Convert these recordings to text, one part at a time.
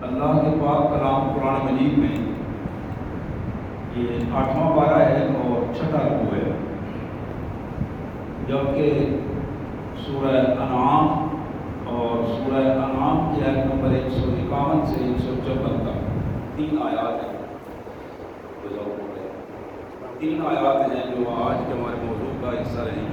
اللہ کے پاک کلام قرآن مجید میں یہ 8واں پارہ ہے اور 6واں رکوع ہے، جبکہ سورہ انعام اور سورہ انعام کی آیت نمبر 151 سے 154 تک 3 آیات ہیں۔ 3 آیات ہیں جو آج کے ہمارے موضوع کا حصہ رہیں گی۔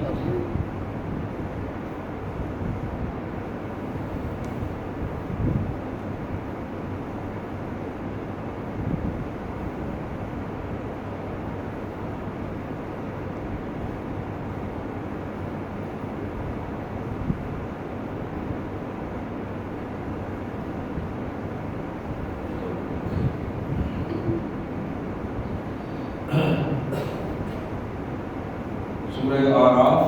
سورہ اعراف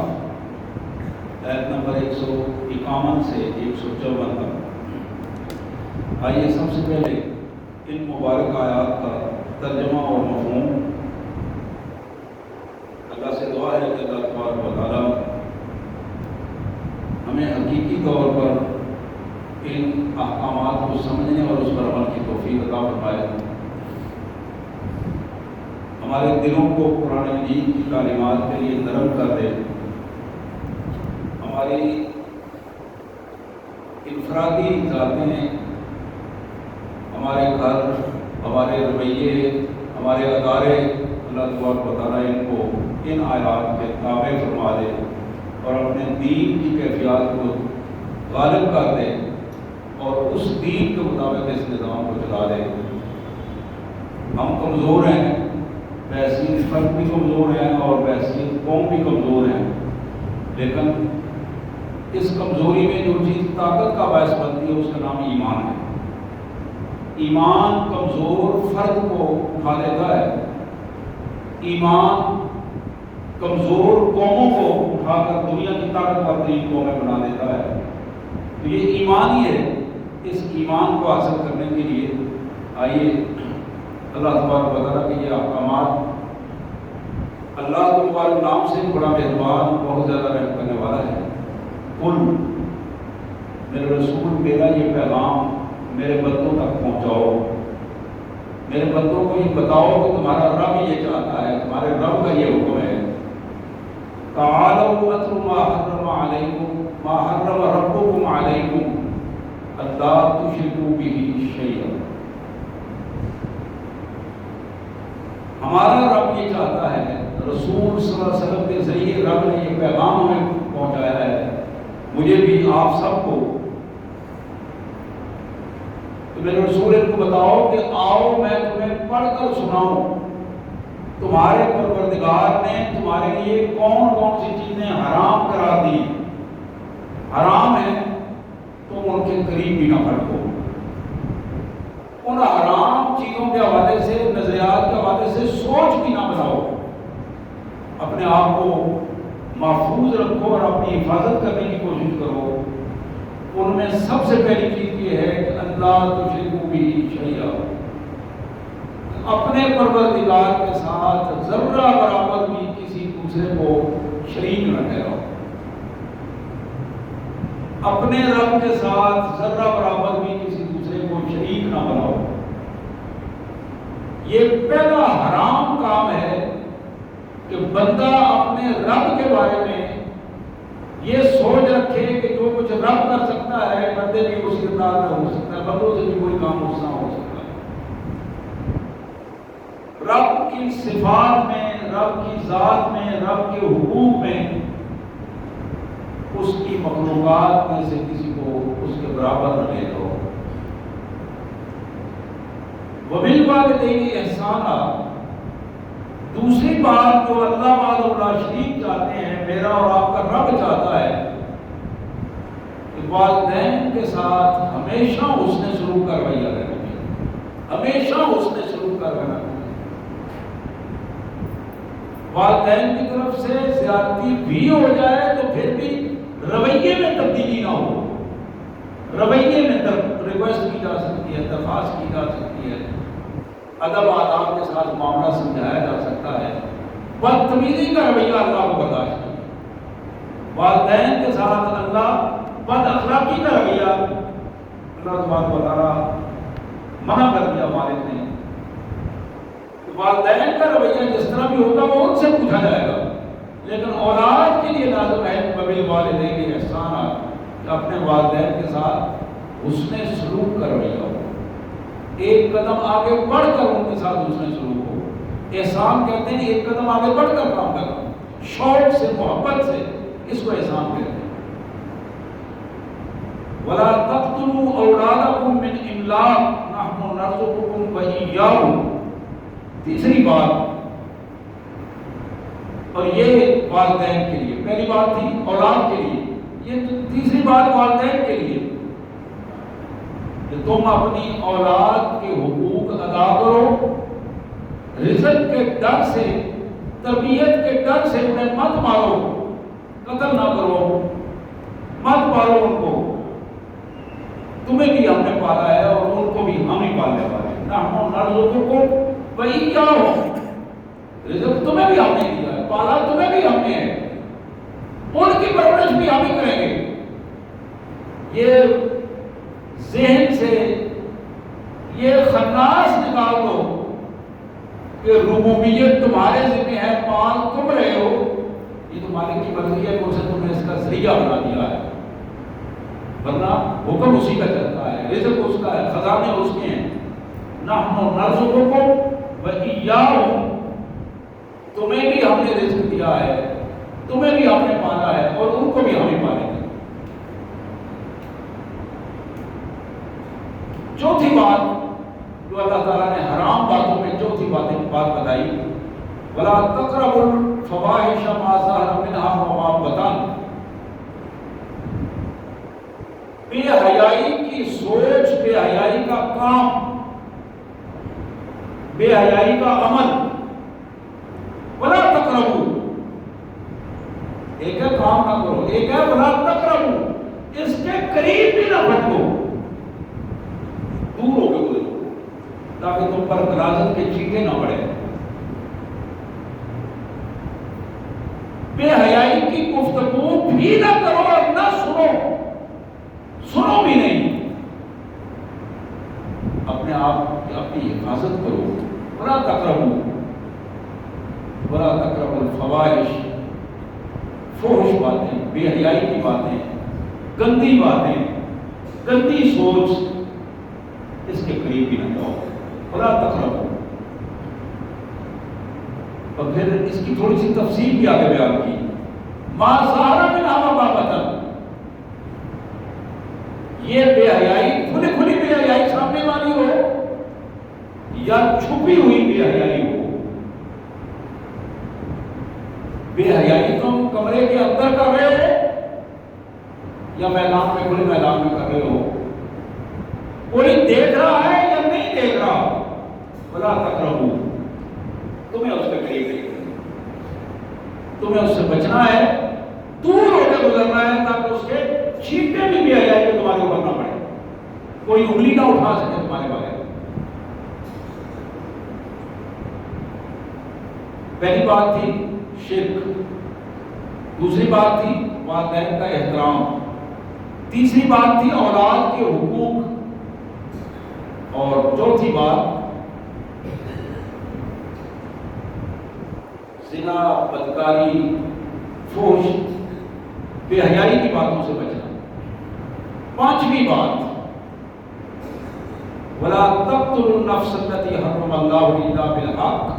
آیت نمبر 151 سے 154 تک۔ آئیے سب سے پہلے ان مبارک آیات کا ترجمہ اور مفہوم اللہ سے دعا ہے کہ اللہ تبارک و تعالیٰ ہمیں حقیقی طور پر ان احکامات کو سمجھنے اور اس پر عمل کی توفیق عطا فرمائے، ہمارے دلوں کو قرآن مجید کی تعلیمات کے لیے نرم کر دے، ہماری انفرادی ذاتیں، ہمارے گھر، ہمارے رویے، ہمارے ادارے، اللہ تبارک و تعالیٰ ان کو ان آیات کے تابع فرما دے اور اپنے دین کی کیفیات کو غالب کر دے اور اس دین کے مطابق اس نظام کو چلا دے۔ ہم کمزور ہیں، بحثیت فرد بھی کمزور ہیں اور بحثیت قوم بھی کمزور ہیں، لیکن اس کمزوری میں جو چیز طاقت کا باعث بنتی ہے اس کا نام ایمان ہے۔ ایمان کمزور فرد کو اٹھا دیتا ہے، ایمان کمزور قوموں کو اٹھا کر دنیا کی طاقتور ترین قومیں بنا دیتا ہے۔ تو یہ ایمان ہی ہے۔ اس ایمان کو حاصل کرنے کے لیے آئیے اللہ تبارک و تعالیٰ کے یہ احکامات، اللہ کے مبارک نام سے بڑا مہربان، بہت زیادہ رحم کرنے والا ہے۔ قل، میرے رسول، میرا یہ پیغام میرے بندوں تک پہنچاؤ، میرے بندوں کو یہ بتاؤ کہ تمہارا رب یہ چاہتا ہے، تمہارے رب کا یہ حکم ہے۔ تعالوا اتل ما حرم علیکم ما حرم ربکم علیکم الا تشرکوا به شیئا۔ ہمارا رب یہ چاہتا ہے، رسول صلی اللہ علیہ وسلم کے ذریعے رب نے یہ پیغام ہمیں پہنچایا ہے، مجھے بھی آپ سب کو۔ تو میرے رسول ان کو بتاؤ کہ آؤ میں تمہیں پڑھ کر سناؤں تمہارے پروردگار نے تمہارے لیے کون کون سی چیزیں حرام قرار دی، حرام ہیں تم ان کے قریب بھی نہ پڑھو۔ ان حرام چیزوں کے حوالے سے، نظریات کے حوالے سے سوچ بھی نہ بناؤ، اپنے آپ کو محفوظ رکھو اور اپنی حفاظت کرنے کی کوشش کرو۔ ان میں سب سے پہلی چیز یہ ہے کہ اللہ تشرکوا به شیئا، اپنے پروردگار کے ساتھ ذرہ برابر بھی کسی دوسرے کو شریک نہ ٹھہراؤ، اپنے رب کے ساتھ ذرہ برابر بھی کسی دوسرے کو شریک نہ بناؤ۔ یہ پہلا حرام کام ہے کہ بندہ اپنے رب کے بارے میں یہ سوچ رکھے کہ جو کچھ رب کر سکتا ہے بندے بھی اس کے انداز میں ہو سکتا ہے، بندوں سے بھی کوئی کام اس نہ ہو سکتا ہے۔ رب کی صفات میں، رب کی ذات میں، رب کے حقوق میں اس کی مخلوقات میں سے کسی کو اس کے برابر نہ لے دو۔ وبالوالدین احسانا، دوسری بات جو اللہ وحدہ لا شریک چاہتے ہیں، میرا اور آپ کا رب چاہتا ہے کہ والدین کے ساتھ ہمیشہ حسن سلوک کا رویہ رہنا چاہیے، ہمیشہ حسن سلوک کا رہنا چاہیے۔ والدین کی طرف سے زیادتی بھی ہو جائے تو پھر بھی رویے میں تبدیلی نہ ہو، رویے میں ریکویسٹ کی جا سکتی ہے، درخواست کی جا سکتی ہے، ادب آداب کے ساتھ معاملہ سمجھایا جا سکتا ہے۔ بدتمیزی کا رویہ اللہ کو برداشت نہیں، والدین کے ساتھ اللہ بد اخلاقی کا رویہ اللہ تبارک و تعالیٰ والدین کا رویہ جس طرح بھی ہوگا وہ ان سے پوچھا جائے گا، لیکن اولاد کے لیے لازم ہے وبالوالدین احسانا کہ اپنے والدین کے ساتھ حسن سلوک کا رویہ ہو، ایک قدم آگے بڑھ کر ان کے ساتھ حسن سلوک ہو۔ احسان کہتے ہیں ایک قدم آگے بڑھ کر کام کرنا، شوق سے، محبت سے، اس کو احسان کہتے ہیں۔ وَلَا تَقْتُلُوا أَوْلَادَكُم مِّنْ إِمْلَاقٍ نَحْنُ نَرْزُقُكُمْ وَإِيَّاهُمْ، تیسری بات، اور یہ والدین کے لیے، پہلی بات تھی اولاد کے لیے، یہ تیسری بات والدین کے لیے کہ تم اپنی اولاد کے حقوق ادا کرو، رزق کے ڈر سے، تربیت کے ڈر سے انہیں مت مارو، قتل نہ کرو، مت مارو ان کو، تمہیں بھی ہم نے پالا ہے اور ان کو بھی ہم ہی پالنے والے ہیں۔ نحن نرزقکم وإیاہم، رزق تمہیں بھی ہم نے دیا ہے، پالا تمہیں بھی ہم نے ہے، ان کی پرورش بھی ہم ہی کریں گے۔ یہ ذہن سے یہ خناس نکال دو کہ ربوبیت تمہارے ذمہ ہے، پال تم رہے ہو، یہ تو مالک کی مرضی ہے کہ اسے تم نے اس کا ذریعہ بنا دیا ہے، ورنہ حکم اسی کا چلتا ہے، رزق اس کا ہے، خزانے اس کے ہیں۔ نحن نرزقکم وإیاہم، تمہیں بھی ہم نے رزق دیا ہے، تمہیں بھی ہم نے پالا ہے اور ان کو بھی ہم ہی پالیں گے۔ چوتھی بات جو اللہ تعالیٰ نے حرام باتوں میں چوتھی بات بتائی، وَلَا تَقْرَبُوا الْفَوَاحِشَ مَا ظَهَرَ مِنْهَا وَمَا بَطَنَ، بے حیائی کی سوچ، بے حیائی کا کام، بے حیائی کا عمل، وَلَا تَقْرَبُوا، ایک ہے کام نہ کرو، ایک ہے وَلَا تَقْرَبُوا، اس کے قریب بھی نہ بھٹکو، دور ہو کے گزرو تاکہ تم پر غلاظت کے چیٹے نہ پڑے۔ بے حیائی کی گفتگو بھی نہ کرو اور نہ سنو بھی نہیں، اپنے آپ کی اپنی حفاظت کرو۔ وَلَا تَقْرَبُوا الْفَوَاحِشَ، فحش باتیں، بے حیائی کی باتیں، گندی باتیں، گندی سوچ، اس کے قریب بھی نہ جاؤ۔ وَلَا تَقْرَبُوا، اور پھر اس کی تھوڑی سی تفصیل بھی آگے بیان کی، مَا ظَهَرَ مِنْهَا وَمَا بَطَنَ، یہ بے حیائی کھلی کھلی بے حیائی سامنے والی ہو یا چھپی ہوئی بے حیائی ہو۔ بے حیائی تم کمرے کے اندر کر رہے ہو یا میدان میں، کھلے میدان میں کر رہے ہو، کوئی دیکھ رہا ہے یا نہیں دیکھ رہا، وَلَا تَقْرَبُوا، تمہیں اس کے قریب نہیں، تمہیں اس سے بچنا ہے، دور ہو کے گزرنا ہے تاکہ اس کے چھینٹے بھی بے حیائی کے تمہارے اوپر نہ پڑے، کوئی انگلی نہ اٹھا سکے تمہارے بارے میں۔ پہلی بات تھی شرک، دوسری بات تھی والدین کا احترام، تیسری بات تھی اولاد کے حقوق، اور چوتھی بات زنا، بدکاری، فحش، بے حیائی کی باتوں سے بچنا۔ پانچویں بات، وَلَا تَقْتُلُوا النَّفْسَ الَّتِي حَرَّمَ اللَّهُ إِلَّا بِالْحَقِّ،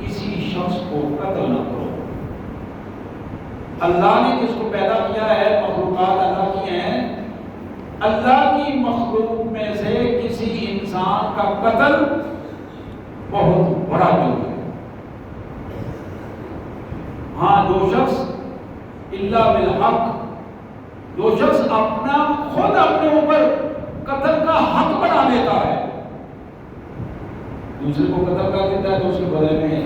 کسی شخص کو قتل نہ کرو۔ اللہ نے جس کو پیدا کیا ہے، مخلوقات اللہ کی ہیں، اللہ کی مخلوق میں سے کسی انسان کا قتل بہت بڑا جرم ہے۔ ہاں، جو شخص الا بالحق، جو شخص خود اپنے اوپر قتل کا حق بنا لیتا ہے، دوسرے کو قتل کر دیتا ہے تو اس کے بدلے میں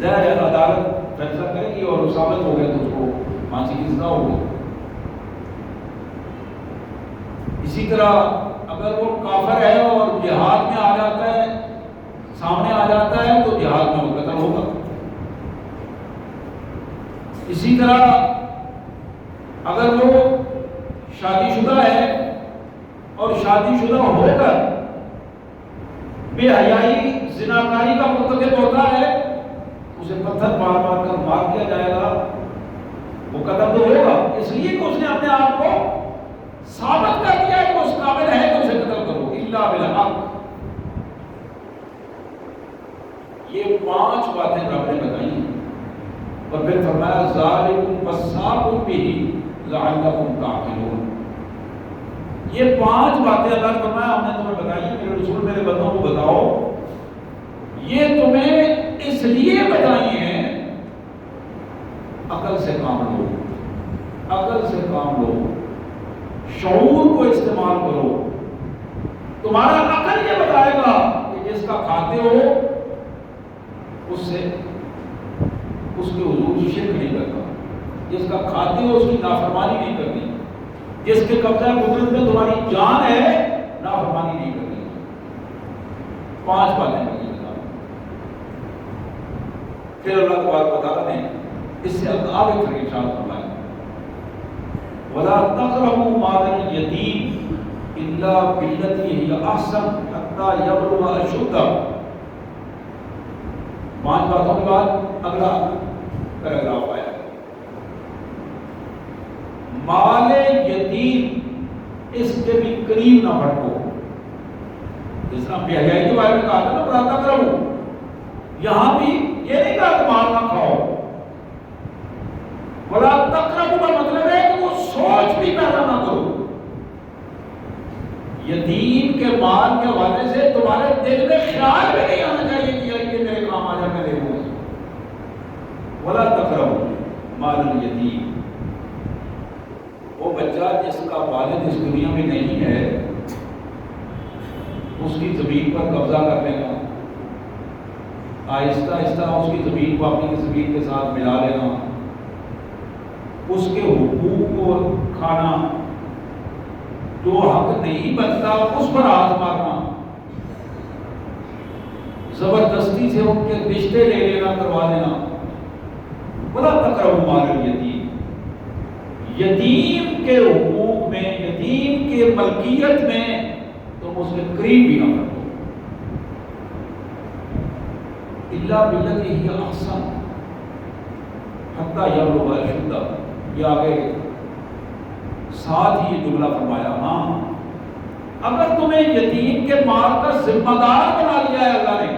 ظاہر ہے عدالت فیصلہ کرے گی اور ثابت ہو گیا تو اس کو پھانسی کی سزا ہوگی۔ اسی طرح اگر وہ کافر ہے اور جہاد میں آ جاتا ہے، سامنے آ جاتا ہے تو جہاد میں وہ قتل ہوگا۔ اسی طرح اگر وہ شادی شدہ ہے اور شادی شدہ ہو کر بے حیائی زناکاری کا مرتکب ہوتا ہے اسے پتھر مار مار کر مار دیا جائے گا، وہ قتل تو ہوگا، اس لیے کہ اس نے اپنے آپ کو ثابت کر دیا کہ اس قابل ہے کہ اسے قتل کرو الا بالحق۔ یہ 5 باتیں رب نے بتائی اور پھر فرمایا ذالکم وصاکم بہ لعلکم تعقلون۔ یہ 5 باتیں اللہ نے فرمایا ہم نے تمہیں بتائی ہیں میرے رسول میرے بندوں کو بتاؤ، یہ تمہیں اس لیے بتائی ہیں عقل سے کام لو، عقل سے کام لو، شعور کو استعمال کرو۔ تمہارا عقل یہ بتائے گا کہ جس کا کھاتے ہو اس سے اس کے حضور شرک نہیں کرتا، جس کا کھاتے ہو اس کی نافرمانی نہیں کرنی، جس کے قبضہ قدرت میں تمہاری جان ہے نافرمانی نہیں کرنی۔ 5 باتیں بتائیں۔ پھر اللہ تبارک و تعالیٰ نے اس سے آگے پھر ارشاد فرمایا وَلَا تَقْرَبُوا مَالَ الْيَتِيمِ إِلَّا بِالَّتِي هِيَ أَحْسَنُ حَتَّى يَبْلُغَ أَشُدَّهُ۔ 5 باتوں کے بعد اگلا پیراگراف آیا مال یتیم اس کے بھی قریب نہ بھٹکو۔ جس طرح بے حیائی کے بارے میں کہا تھا نا وَلَا تَقْرَبُوا، یہاں بھی یہ نہیں کہا کہ مال نہ کھاؤ، وَلَا تَقْرَبُوا کا مطلب ہے کہ وہ سوچ بھی پیدا نہ کرو۔ یتیم کے مال کے حوالے سے تمہارے دل میں خیال بھی نہیں آنا چاہیے کہ یہ میرے کام آ جائے میں لے لوں۔ وَلَا تَقْرَبُوا مَالَ الْيَتِيمِ، وہ بچہ جس کا والد اس دنیا میں نہیں ہے اس کی زمین پر قبضہ کر لینا، آہستہ آہستہ اس کی زمین کو اپنی زمین کے ساتھ ملا لینا، اس کے حقوق کو کھانا، جو حق نہیں بنتا اس پر ہاتھ مارنا، زبردستی سے ان کے رشتے لے لینا کروا دینا۔ وَلَا تَقْرَبُوا مَالَ الْيَتِيمِ، یتیم کے حقوق میں، یتیم کے ملکیت میں تم اس کے قریب بھی نہ کرو۔ الا بالتي هي احسن حتى يبلغ اشده، یہ آگے ساتھ ہی یہ جملہ فرمایا ہاں اگر تمہیں یتیم کے مال کا ذمہ دار بنا لیا ہے اللہ نے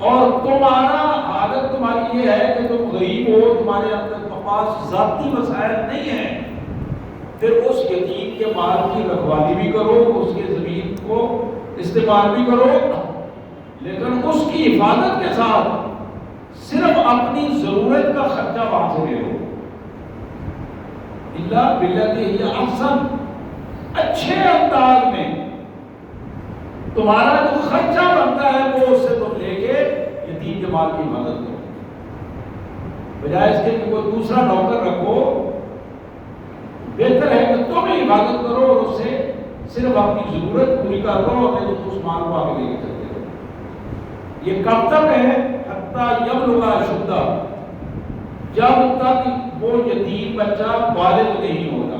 اور تمہارا حالت تمہاری یہ ہے کہ تم غریب ہو، تمہارے پاس ذاتی وسائل نہیں ہیں، پھر اس یتیم کے مال کی رکھوالی بھی کرو، اس کے زمین کو استعمال بھی کرو، لیکن اس کی حفاظت کے ساتھ صرف اپنی ضرورت کا خرچہ وہاں سے لے لو۔ الا بالتي هي احسن، اچھے انداز میں تمہارا جو خرچہ بنتا ہے وہ اس سے تم لے کے یتیم کے مال کی حفاظت کرو، بجائے اس کے کہ کوئی دوسرا نوکر رکھو۔ بہتر ہے کہ تم ہی حفاظت کرو اور اس سے صرف اپنی ضرورت پوری کر لو اور نہیں تو اس مال کو آگے لے کے چلتے رہو۔ یہ کب تک ہے؟ حتیٰ یبلغ اشدہ، جب تک وہ یتیم بچہ بالغ نہیں ہوتا،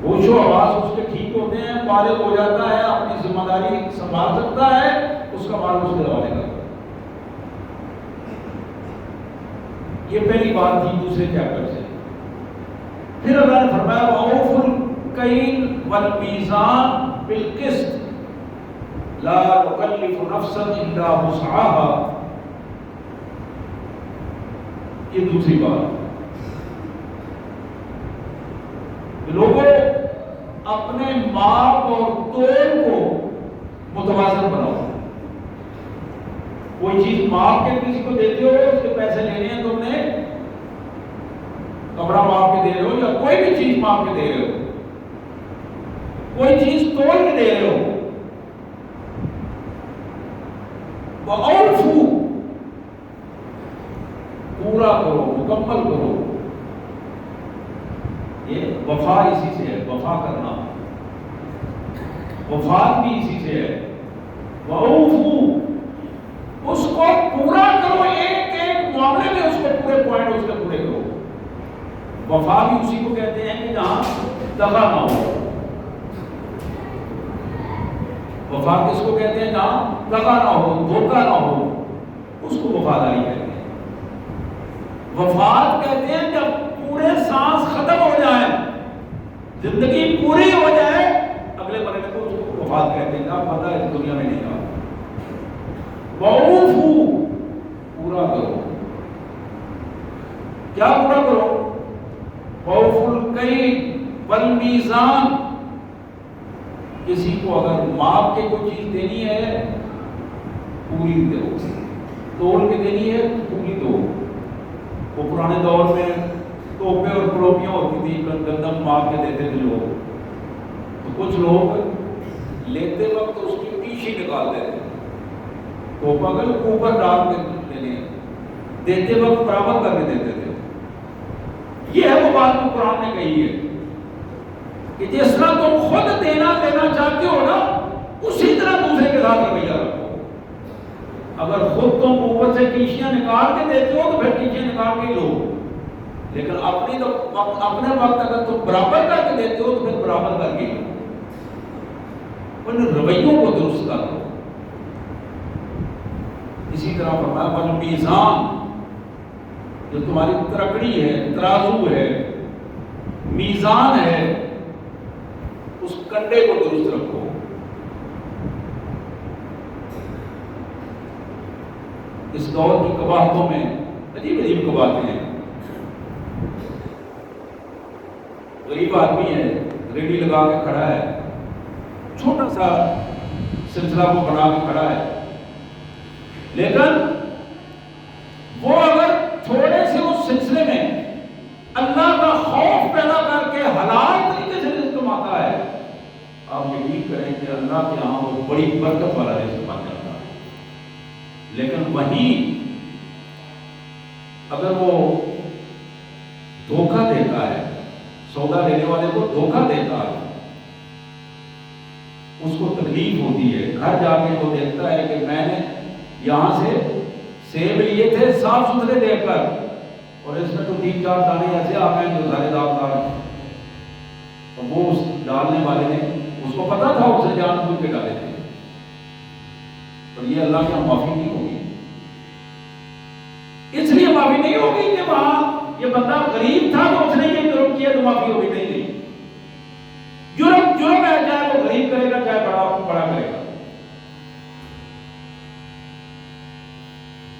ہوش و حواس اس کے ٹھیک ہوتے ہیں، بالغ ہو جاتا ہے، اپنی ذمہ داری سنبھال سکتا ہے، اس کا مال اس کے حوالے کرتا ہے۔ یہ پہلی بات تھی دوسرے چیپٹر سے۔ پھر اللہ نے فرمایا وَأَوْفُوا الْكَيْلَ وَالْمِيزَانَ بِالْقِسْطِ لَا نُكَلِّفُ نَفْسًا إِلَّا وُسْعَهَا، یہ دوسری بات۔ لوگوں اپنے ماپ اور تول کو متوازن بناؤ۔ کوئی چیز ماپ کے کسی کو دیتے ہو، اس کے پیسے لینے ہیں، تم نے کپڑا ماپ کے دے رہے ہو یا کوئی بھی چیز ماپ کے دے رہے ہو، کوئی چیز تول کے دے رہے ہو، وَأَوْفُوا، پورا کرو، مکمل کرو۔ یہ وفا اسی سے ہے، وفا کرنا، وفات بھی اسی سے ہے۔ وَأَوْفُوا، اس کو پورا کرو، ایک ایک معاملے میں اس کو پورے پوائنٹ اس کے پورے کرو۔ وفا بھی اسی کو کہتے ہیں کہ جہاں دغا نہ ہو، وفا کس کو کہتے ہیں؟ جہاں دغا نہ ہو، دھوکہ نہ ہو، اس کو وفاداری کہتے ہیں۔ وفات کہتے ہیں جب پورے سانس ختم ہو جائے، زندگی پوری ہو جائے، اگلے مرحلے کو اس کو وفات کہتے ہیں۔ آپ پتہ ہے دنیا میں نہیں آتا۔ وَأَوْفُوا، پورا کرو۔ کیا پورا کرو؟ وَأَوْفُوا الْكَيْلَ وَالْمِيزَانَ، کسی کو اگر ماپ کے کوئی چیز دینی ہے پوری دو، توڑ کے دینی ہے پوری دو۔ وہ پرانے دور میں ٹوپے اور پڑوپیاں ہوتی تھی، گندم ماپ کے دیتے تھے لوگ، تو کچھ لوگ لیتے وقت اس کی پیچھے نکالتے تھے، ٹوپا کا اوپر ڈال کے لینے، دیتے وقت برابر کر کے دیتے تھے۔ یہ ہے وہ بات جو قرآن نے کہی ہے کہ جس طرح تم خود دینا چاہتے ہو نا، اسی طرح دوسرے کے ساتھ رویہ رکھو۔ اگر خود تم اوپر سے ٹیشیاں نکال کے دیتے ہو تو پھر ٹیشیاں نکال کے لو، لیکن اپنے وقت اگر تم برابر کر کے دیتے ہو تو پھر برابر کر کے لو۔ ان رویوں کو درست کر لو۔ اسی طرح فرمایا والمیزان، جو تمہاری ترکڑی ہے، ترازو ہے، میزان ہے، اس کنڈے کو درست رکھو۔ اس دور کی قباحتوں میں عجیب عجیب قباحتیں ہیں۔ غریب آدمی ہے، ریڈی لگا کے کھڑا ہے، چھوٹا سا سلسلہ کو بنا کے کھڑا ہے، لیکن وہ اگر تھوڑے سے اس سلسلے میں اللہ کا خوف پیدا کر کے حلال طریقے سے رزق کماتا ہے، آپ یقین کریں کہ اللہ کے یہاں وہ بڑی برکت والا رزق بن جاتا ہے۔ لیکن وہیں اگر وہ دھوکہ دیتا ہے، سودا لینے والے کو دھوکہ دیتا ہے، اس کو تکلیف ہوتی ہے، گھر جا کے وہ دیکھتا ہے کہ میں نے یہاں سے سیب لیے تھے صاف ستھرے دیکھ کر، اور اس میں تو 3-4 دانے ایسے آ گئے جو سارے داغدار ہیں۔ اور وہ اس ڈالنے والے نے، اس کو پتا تھا اسے جان بوجھ کے ڈالے تھے، اور یہ اللہ کی معافی نہیں ہوگی۔ اس لیے معافی نہیں ہوگی کہ وہاں یہ بندہ غریب تھا تو اس نے یہ جرم کیا تو معافی ہوگی، نہیں۔ جرم ہے، چاہے وہ غریب کرے گا چاہے بڑا کرے گا۔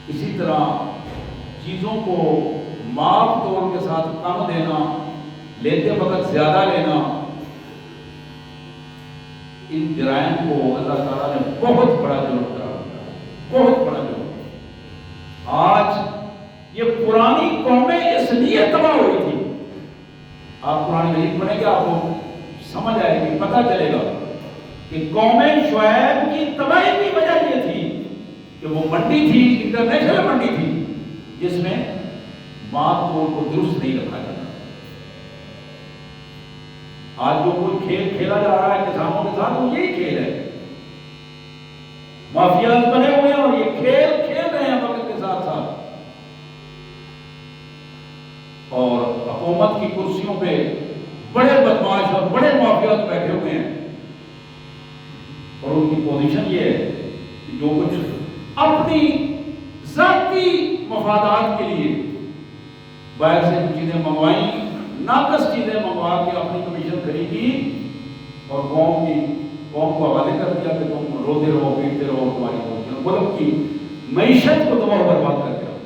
اسی طرح چیزوں کو ماپ توڑ کے ساتھ کم دینا، لیتے وقت زیادہ لینا، ان جرائم کو اللہ تعالیٰ نے بہت بڑا جرم قرار دیا، بہت بڑا جرم۔ آج یہ پرانی قومیں اس لیے تباہ ہوئی تھی، آپ قرآن مجید پڑھیں گے آپ کو سمجھ آئے گی، پتہ چلے گا کہ قوم شعیب کی تباہی کی وجہ یہ تھی کہ وہ منڈی تھی، انٹرنیشنل منڈی تھی، جس میں ماپ تول کو درست نہیں رکھا جاتا۔ آج جو کوئی کھیل کھیلا جا رہا ہے کسانوں کے ساتھ، وہ یہی کھیل ہے، مافیاز بنے ہوئے ہیں اور یہ کھیل کھیل رہے ہیں وقت کے ساتھ ساتھ، اور حکومت کی کرسیوں پہ بڑے بدماش اور بڑے مافیاز بیٹھے ہوئے ہیں، اور ان کی پوزیشن یہ ہے کہ جو کچھ اپنی ذاتی مفادات کے لیے باہر سے چیزیں منگوائیں، ناقص چیزیں منگوا کے اپنی کمیشن خریدی اور قوم کو حوالے کر دیا کہ تم روتے رہو پیٹتے رہو، تمہاری ملک کی معیشت کو تباہ و برباد کر دیا۔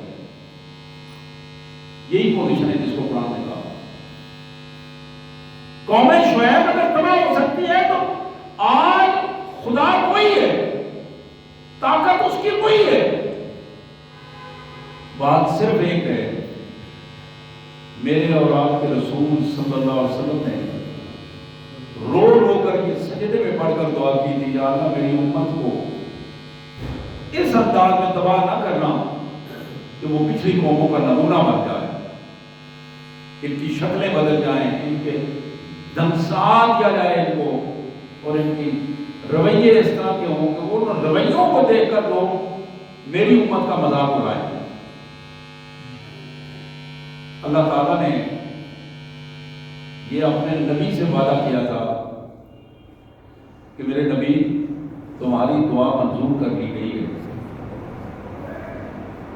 یہی پوزیشن ہے جس کو قرآن نے کہا قوم شعیب اگر تباہ ہو سکتی ہے تو آج خدا کوئی ہے، طاقت اس کی کوئی ہے، بات صرف ایک ہے، میرے اور آپ کے رسول صلی اللہ علیہ وسلم نے رو رو کر کے سجدے میں پڑھ کر دعا کی تھی، یا اللہ میری امت کو اس انداز میں تباہ نہ کرنا کہ وہ پچھلی قوموں کا نمونہ بن جائے، ان کی شکلیں بدل جائیں، ان کے دھمسا دیا جائے ان کو، اور ان کی رویے اس طرح کے ہوں کہ ان رویوں کو دیکھ کر لوگ میری امت کا مذاق اڑائیں۔ اللہ تعالیٰ نے یہ اپنے نبی سے وعدہ کیا تھا کہ میرے نبی تمہاری دعا منظور کر لی گئی ہے۔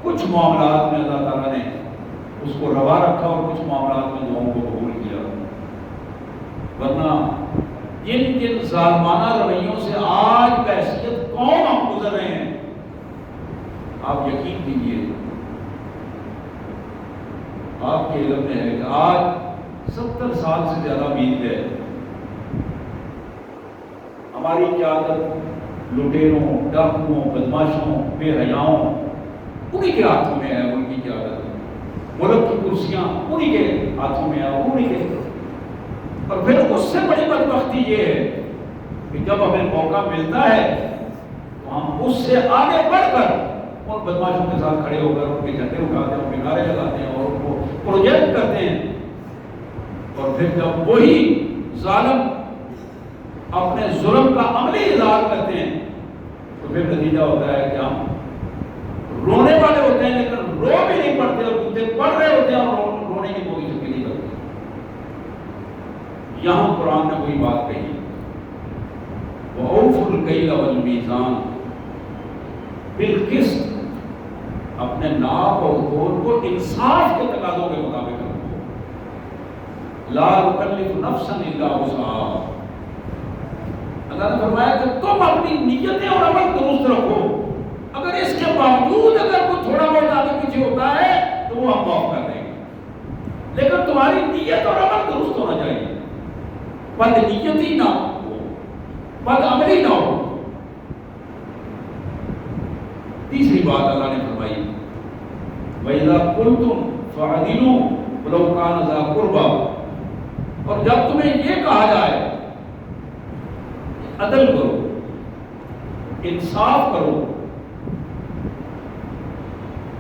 کچھ معاملات میں اللہ تعالیٰ نے اس کو روا رکھا اور کچھ معاملات میں دعاؤں کو قبول کیا، ورنہ جن ظالمانہ رویوں سے آج بحیثیت قوم ہم گزر رہے ہیں، آپ یقین کیجیے، آپ کے علم میں ہے کہ آج 70 سال سے زیادہ بیت گئے، ہماری قیادت لٹیروں، ڈاکوؤں، بدماشوں، بے حیاؤں انہی کے ہاتھوں میں ہے، ان کی قیادت، ملک کی کرسیاں انہی کے ہاتھوں میں ہے، انہی کے، اور پھر اس سے بڑی بدبختی یہ ہے کہ جب ہمیں موقع ملتا ہے تو ہم اس سے آگے بڑھ کر اور بدماشوں کے ساتھ کھڑے ہو کر ان کے جھنڈے اٹھاتے ہیں، ان کے نعرے لگاتے ہیں اور ان کو پروجیکٹ کرتے ہیں، اور پھر جب وہی ظالم اپنے ظلم کا عملی اظہار کرتے ہیں تو پھر نتیجہ ہوتا ہے کہ ہم رونے والے ہوتے ہیں لیکن رو بھی نہیں پڑتے، اور جوتے پڑھ رہے ہوتے ہیں اور رونے کی کوئی ذکر نہیں کرتے۔ یہاں قرآن نے کوئی بات کہی، وَأَوْفُوا الْكَيْلَ وَالْمِيزَانَ، بالقسط، اپنے ناپ اور تول کو انصاف کے تقاضوں کے مطابق رکھو، لا نکلف نفسا الا وسعها۔ اللہ نے فرمایا کہ تم اپنی نیتیں اور عمل درست رکھو، اگر اس کے باوجود اگر کوئی تھوڑا بہت آگے پیچھے ہوتا ہے تو وہ ہم معاف کر دیں گے، لیکن تمہاری نیت اور عمل درست ہونا چاہیے، بد نیتی نہ ہو، بد عملی نہ ہو۔ تیسری بات اللہ نے فرمائی، وَإِذَا قُلْتُمْ فَعَدِلُوا وَلَوْ كَانَ ذَا قُرْبَىٰ، اور جب تمہیں یہ کہا جائے عدل کرو، انصاف کرو،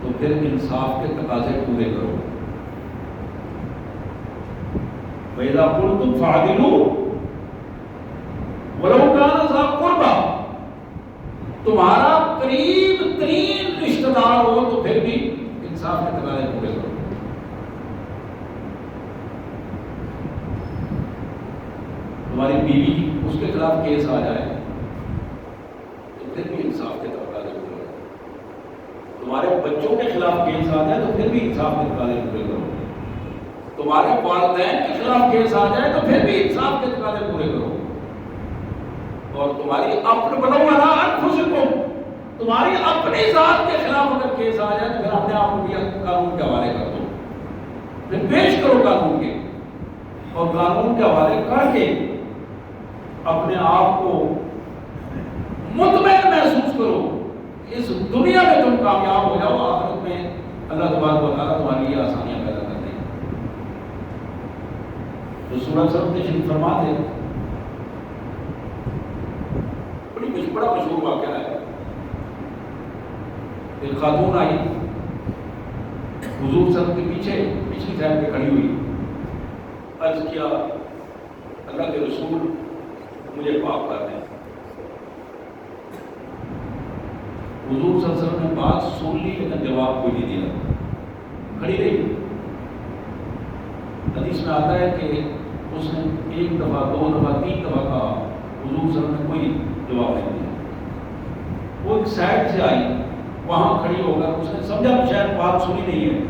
تو پھر انصاف کے تقاضے پورے کرو۔ وَإِذَا قُلْتُمْ فَعَدِلُوا وَلَوْ كَانَ ذَا قُرْبَىٰ، تمہارا قریب ترین رشتہ دار ہو تو پھر بھی انصاف کے تقاضے پورے کرو۔ تمہاری بیوی اس کے خلاف کیس آ جائے تو پھر بھی انصاف کے تقاضے پورے کرو۔ تمہارے بچوں کے خلاف کیس آ جائے تو پھر بھی انصاف کے تقاضے پورے کرو۔ تمہارے والدین کے خلاف کیس آ جائے تو پھر بھی انصاف کے تقاضے پورے کرو۔ اور تمہاری اپنے بنو علی انفسکم، تمہاری اپنی ذات کے خلاف اگر کیس آ جائے تو پھر اپنے آپ کو بھی قانون کے حوالے کر دو، پھر پیش کرو قانون کے، اور قانون کے حوالے کر کے اپنے آپ کو مطمئن محسوس کرو۔ اس دنیا میں تم کامیاب ہو جاؤ، آخرت میں اللہ تبارک و تعالیٰ تمہارے لیے آسانیاں پیدا کر دیں۔ تو سورہ صف تشریف فرما دے، بڑا مشہور واقعہ ہے۔ ایک خاتون آئی حضور صلی اللہ علیہ وسلم کے پیچھے پچھلی سائڈ پہ کھڑی ہوئی، عرض کیا اللہ کے رسول مجھے پاک کر دیں۔ حضور صلی اللہ علیہ وسلم نے بات سن لی لیکن جواب کوئی نہیں دیا، کھڑی رہی۔ حدیث میں آتا ہے کہ اس نے 1 دفعہ 2 دفعہ 3 دفعہ کہا، حضور صلی اللہ علیہ وسلم نے کوئی جواب نہیں دیا۔ وہ ایک سائڈ سے آئی، وہاں کھڑی ہو کر اس نے سمجھا کہ شاید بات سنی نہیں ہے،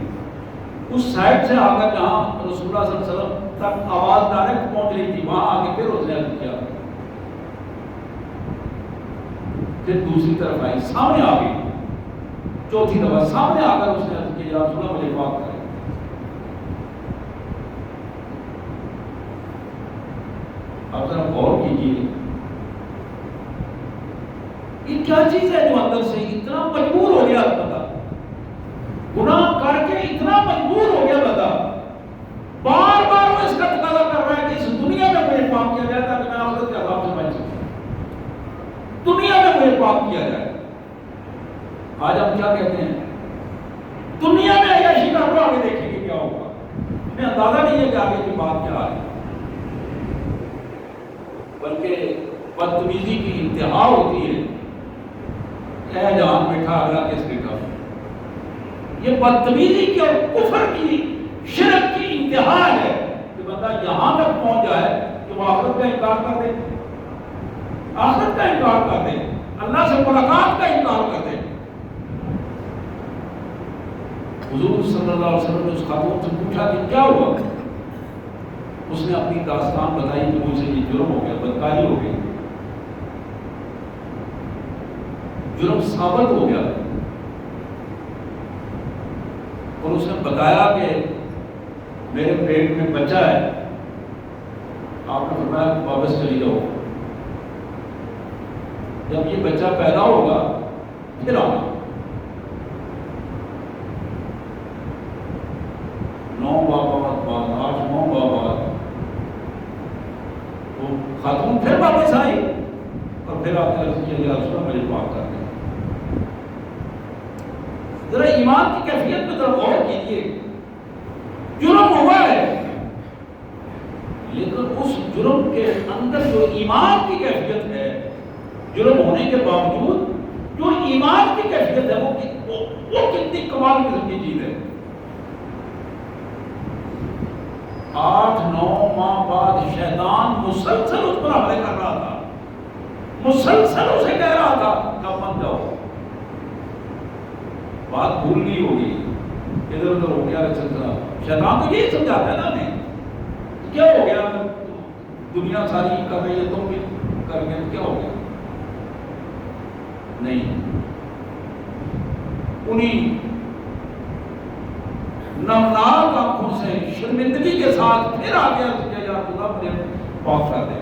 اس سائڈ سے آ کر جہاں رسول اللہ صلی اللہ علیہ وسلم تک آواز ڈائریکٹ پہنچ رہی تھی وہاں آ کے پھر اس نے عرض کیا، پھر دوسری طرف آئی، سامنے آ گئی، چوتھی دفعہ سامنے آ کر اس نے عرض کیا، یا رسول اللہ مجھے پاک کریں۔ اب ذرا غور کیجیے، یہ کیا چیز ہے جو اندر سے اتنا مجبور ہو گیا بندہ، گناہ کر کے اتنا مجبور ہو گیا بندہ، بار بار وہ اس کا تقاضا کر رہا ہے کہ اس دنیا میں مجھے پاک کیا جائے تاکہ میں آخرت کے عذاب سے بچ سکوں، دنیا میں مجھے پاک کیا جائے۔ آج ہم کیا کہتے ہیں، دنیا میں عیاشی کا ہم آگے دیکھیں گے کیا ہوگا، ہمیں اندازہ نہیں ہے کہ آگے کی بات کیا ہے، بلکہ بدتمیزی کی انتہا ہوتی ہے۔ اے جان بیٹھا اگلا کس بیٹھا، یہ بدتمیزی کی اور کفر کی، شرک کی انتہا ہے کہ بندہ یہاں تک پہنچ جائے کہ وہ آخرت کا انکار کر دے، آخرت کا انکار کر دے۔ اللہ سے ملاقات کا انکار کر دیں۔ حضور صلی اللہ علیہ وسلم نے اس خاتون سے پوچھا کہ کیا ہوا؟ اس نے اپنی داستان بتائی کہ مجھ سے یہ جرم ہو گیا، بدکاری ہو گئی، جرم ثابت ہو گیا۔ اور اس نے بتایا کہ میرے پیٹ میں بچہ ہے۔ آپ نے فرمایا واپس چلی جاؤ، جب یہ بچہ پیدا ہوگا پھر آنا۔ 9 ماہ بعد 8 ماہ بعد وہ خاتون پھر واپس آئی اور پھر آپ نے عرض کیا یا رسول اللہ مجھے معاف کر دیں۔ ذرا ایمان کی کیفیت میں ذرا غور کیجیے، جرم ہوا ہے لیکن اس جرم کے اندر جو ایمان کی کیفیت ہے، جرم ہونے کے باوجود جو ایمان کی کیفیت ہے وہ کتنی کمال قسم کی چیز ہے۔ 8-9 ماہ بعد شیطان مسلسل اس پر حملے کر رہا تھا، مسلسل اسے کہہ رہا تھا کہ مت جاؤ۔ بات بھول گئی ہوگی، ادھر ادھر ہو گیا سلسلہ۔ شیطان تو یہی سمجھاتا ہے نا ہمیں، کیا ہو گیا دنیا ساری کر رہی ہے تم بھی کر گئے کیا ہو گیا؟ نہیں، انہیں نمناک آنکھوں سے شرمندگی کے ساتھ پھر آ گیا کہ یا خدا مجھے معاف کر دے۔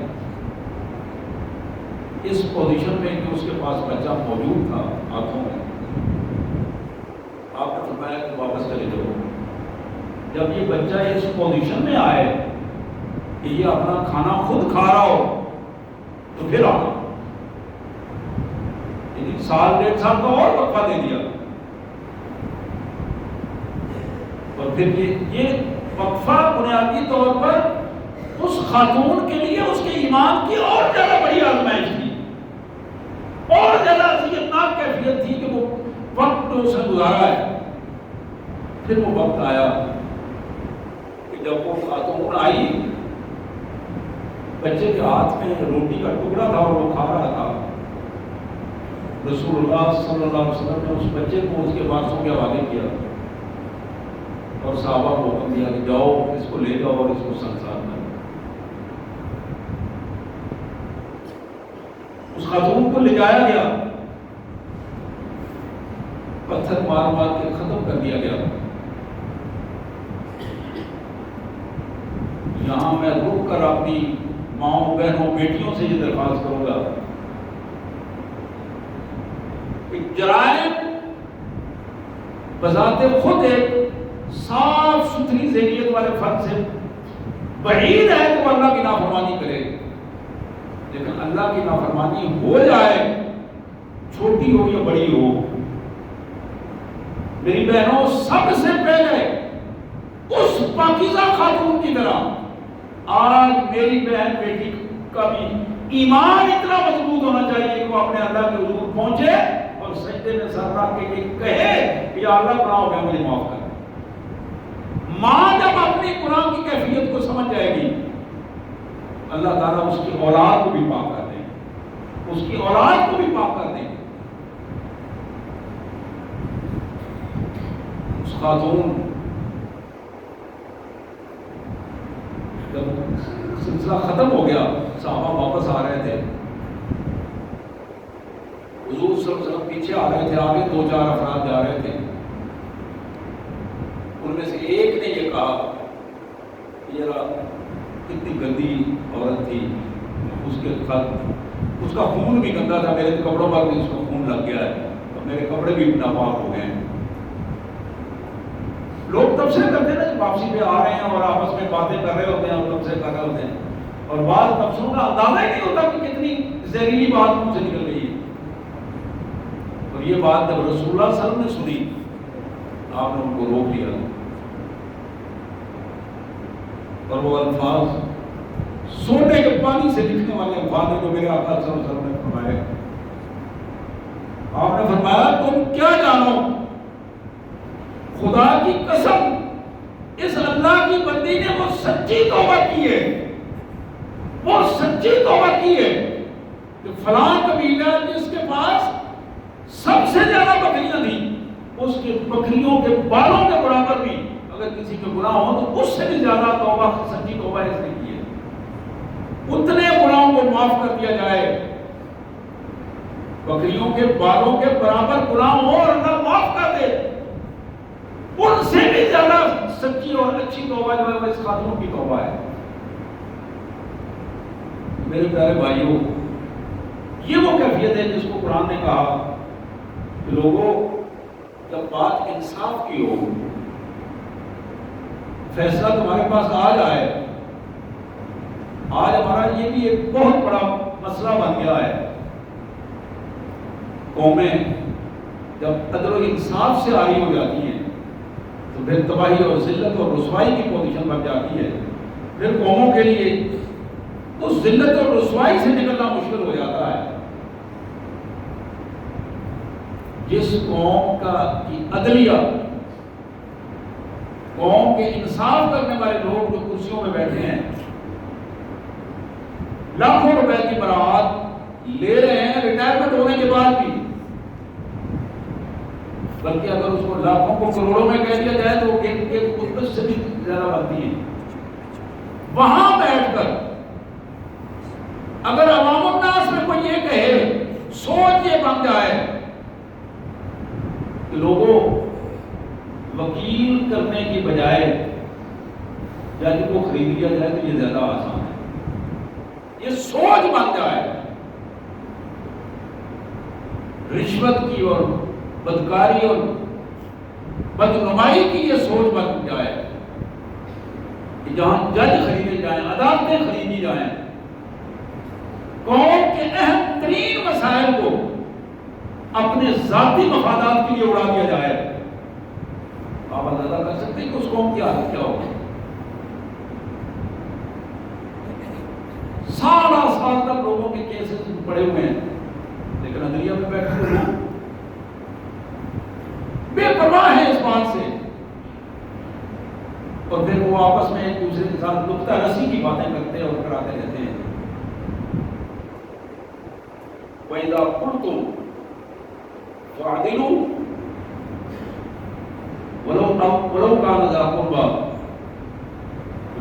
اس پوزیشن میں کہ اس کے پاس بچہ موجود تھا ہاتھوں میں، آپ نے فرمایا کہ واپس چلے جاؤ۔ جب یہ بچہ اس پوزیشن میں آئے کہ یہ اپنا کھانا خود کھا رہا ہو تو پھر آنا، یعنی 1.5 سال کا اور وقفہ دے دیا۔ اور پھر یہ وقفہ بنیادی طور پر اس خاتون کے لیے اس کے ایمان کی اور زیادہ بڑی آزمائش تھی، اور زیادہ اذیتناک کیفیت تھی کہ وہ وقت تو اسے گزارا ہے۔ پھر وہ وقت آیا کہ جب وہ خاتون آئی، بچے کے ہاتھ میں روٹی کا ٹکڑا تھا اور وہ کھا رہا تھا۔ رسول اللہ صلی اللہ علیہ وسلم نے اس بچے کو اس کے وارثوں کے حوالے کیا اور صحابہ کو حکم دیا کہ جاؤ اس کو لے جاؤ اور اس کو سنسار کرو۔ اس خاتون کو لے جایا گیا، پتھر مار مار کے ختم کر دیا گیا۔ یہاں میں رک کر اپنی ماؤں بہنوں بیٹیوں سے یہ درخواست کروں گا کہ جرائم بذات خود ایک صاف ستھری ذہنیت والے فرد سے بعید ہے کہ وہ اللہ کی نافرمانی کرے، لیکن اللہ کی نافرمانی ہو جائے، چھوٹی ہو یا بڑی ہو، میری بہنوں سب سے پہلے اس پاکیزہ خاتون کی طرح آج میری بہن بیٹی کا بھی ایمان اتنا مضبوط ہونا چاہیے کہ وہ اپنے اللہ کے حضور پہنچے اور سجدے میں سر رکھ کے کہے کہ یا اللہ گناہ ہو گیا مجھے معاف کر۔ ماں جب اپنی گناہ کی کیفیت کو سمجھ جائے گی، اللہ تعالیٰ اس کی اولاد کو بھی پاک کر دیں گے، اس کی اولاد کو بھی پاک کر دیں گے۔ اس خاتون جب سلسلہ ختم ہو گیا، صحابہ واپس آ رہے تھے، حضور صلی اللہ علیہ وسلم پیچھے آ رہے تھے، آگے 2-4 افراد جا رہے تھے۔ ان میں سے ایک نے یہ کہا یہ کتنی گندی عورت تھی، اس کے خط اس کا خون بھی گندا تھا، میرے کپڑوں پر بھی اس کا خون لگ گیا ہے اور میرے کپڑے بھی ناپاک ہو گئے ہیں۔ لوگ تبصرے کرتے ہیں نا جب واپسی پہ آ رہے ہیں اور آپس میں باتیں کر رہے ہوتے ہیں اور تبصرے کر رہے ہوتے ہیں، اور بعض تبصروں کا اندازہ ہی نہیں ہوتا کہ کتنی زہریلی بات منہ سے نکل رہی ہے۔ اور یہ بات جب رسول اللہ صلی اللہ علیہ وسلم نے سنی، آپ نے ان کو روک لیا اور وہ الفاظ سونے کے پانی سے لکھنے والے الفاظ ہیں جو میرے آقا صلی اللہ علیہ وسلم نے فرمائے۔ آپ نے فرمایا تم کیا جانو، خدا کی قسم اس اللہ کی بندی نے وہ سچی توبہ کی ہے، وہ سچی توبہ کی ہے کہ فلاں قبیلہ جس کے پاس سے زیادہ بکریاں تھیں، اس کے بکریوں کے بالوں کے برابر بھی اگر کسی کے گناہ ہو تو اس سے بھی زیادہ توبہ، سچی توبہ اس نے کی ہے، اتنے گناہوں کو معاف کر دیا جائے، بکریوں کے بالوں کے برابر گناہ ہو اور اللہ معاف کر دے، ان سے بھی زیادہ سچی اور اچھی توبہ جو ہے وہ اس خاتون کی توبہ ہے۔ میرے پیارے بھائیوں، یہ وہ کیفیت ہے جس کو قرآن نے کہا کہ لوگوں جب بات انصاف کی ہو، فیصلہ تمہارے پاس آ جائے۔ آج ہمارا یہ بھی ایک بہت بڑا مسئلہ بن گیا ہے، قومیں جب عدل و انصاف سے عاری ہو جاتی ہیں تو پھر تباہی اور ذلت اور رسوائی کی پوزیشن بن جاتی ہے، پھر قوموں کے لیے اس ذلت اور رسوائی سے نکلنا مشکل ہو جاتا ہے۔ جس قوم کی عدلیہ، قوم کے انصاف کرنے والے لوگ جو کرسیوں میں بیٹھے ہیں، لاکھوں روپے کی برآمد لے رہے ہیں ریٹائرمنٹ ہونے کے بعد بھی، بلکہ اگر اس کو لاکھوں کو کروڑوں میں کہہ دیا جائے تو وہ سے بھی زیادہ بنتی ہے، وہاں بیٹھ کر اگر عوام الناس میں کوئی یہ کہے، سوچ یہ بن جائے کہ لوگوں وکیل کرنے کی بجائے جج کو خرید لیا جائے تو یہ زیادہ آسان ہے، یہ سوچ بن جائے، رشوت کی اور بدکاری اور بدنمائی کی یہ سوچ بن جائے کہ جہاں جج خریدے جائیں، عدالتیں خریدی جائیں، قوم کے اہم ترین مسائل کو اپنے ذاتی مفادات کے لیے اڑا دیا جائے، آپ اندازہ کر سکتے ہیں کہ اس قوم کی حالت کیا ہوگی؟ سالہ سال تک لوگوں کے کیسز پڑے ہوئے ہیں، لیکن عدلیہ میں بیٹھے ہوئے ہیں، بے پرواہ ہے اس بات سے، اور پھر وہ آپس میں ایک دوسرے کے ساتھ نکتہ رسی کی باتیں کرتے اور کراتے رہتے ہیں۔ وَإِذَا قُلْتُمْ فَاعْدِلُوا وَلَوْ كَانَ ذَا قُرْبَىٰ،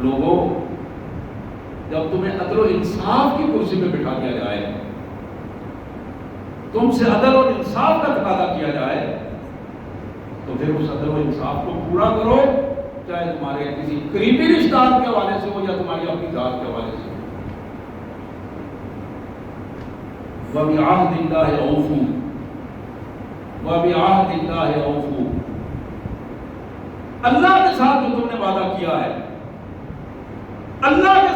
لوگوں جب تمہیں عدل و انصاف کی کرسی پہ بٹھا دیا جائے، تم سے عدل اور انصاف کا تقاضا کیا جائے تو پھر اس عدل و انصاف کو پورا کرو، چاہے تمہارے کسی قریبی رشتہ دار کے حوالے سے ہو یا تمہاری اپنی ذات کے حوالے سے ہو۔ وَبِعَهْدِ اللَّهِ أَوْفُوا وَبِعَهْدِ اللَّهِ أَوْفُوا، اللہ کے ساتھ جو تم نے وعدہ کیا ہے، اللہ کے